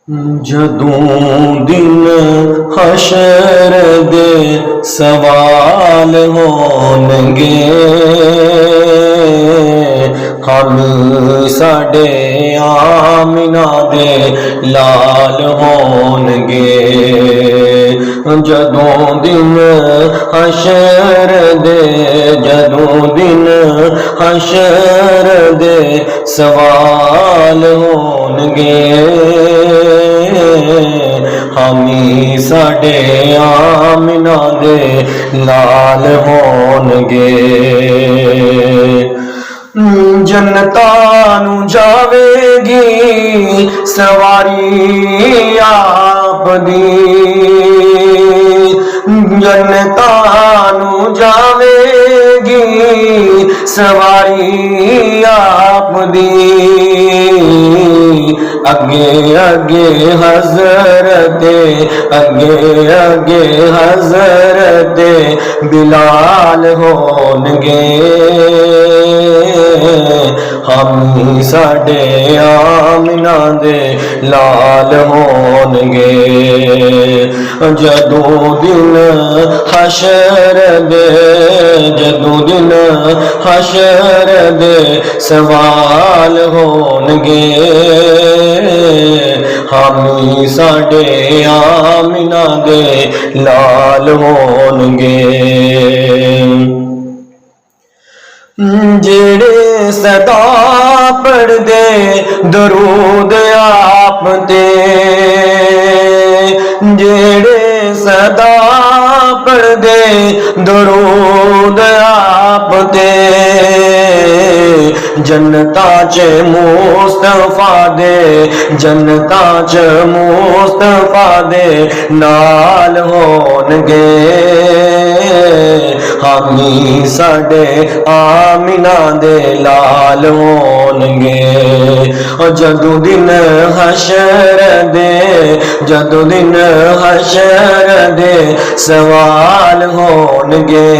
جدوں دن حشر دے سوال ہونگے، ہم ساڈے آمنہ دے لال ہونگے۔ جدوں دن حشر دے، جدوں دن حشر دے سوال ہونگے، ہمی ساڈے آمنہ دے لال ہونگے۔ جنتاں نوں جاوے گی سواری آپ دی، جنتاں نوں جاوے گی سواری آپ دی، اگے اگے حضرت، اگے اگے حضرت بلال ہونگے، ہم ساڈے آمنہ دے لال ہونگے۔ جدوں دن حشر دے، جدوں دن حشر دے سوال ہونگے، ہم ساڈے آمنہ دے لال ہونگے۔ جڑے صدا پڑھ دے درود آپ تے، جڑے صدا پڑھ دے درود آپ تے، جنتاں چ مصطفیٰ دے، جنتاں چ مصطفیٰ دے نال ہونگے، ہمی ساڈے آمنہ دے لال ہونگے۔ جدوں دن حشر دے، جدوں دن حشر دے سوال ہونگے،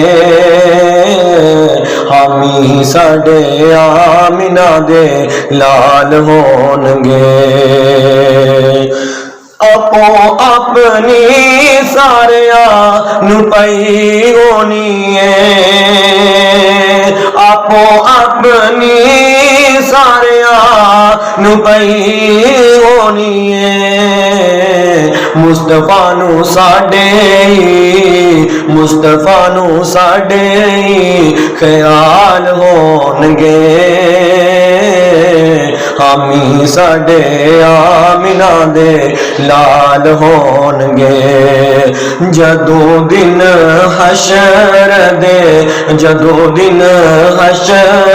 ہمی ساڈے آمنہ دے لال ہونگے۔ اپو اپنی ساریاں نو پئی ہونی ہے، اپو اپنی ساریاں نو پئی ہونی ہے، مصطفیٰ نو ساڈے ہی، مصطفیٰ نو ساڈے ہی خیال ہونگے، ہمی ساڈے آمنہ دے لال ہونگے۔ جدوں دن حشر دے، جدوں دن حشر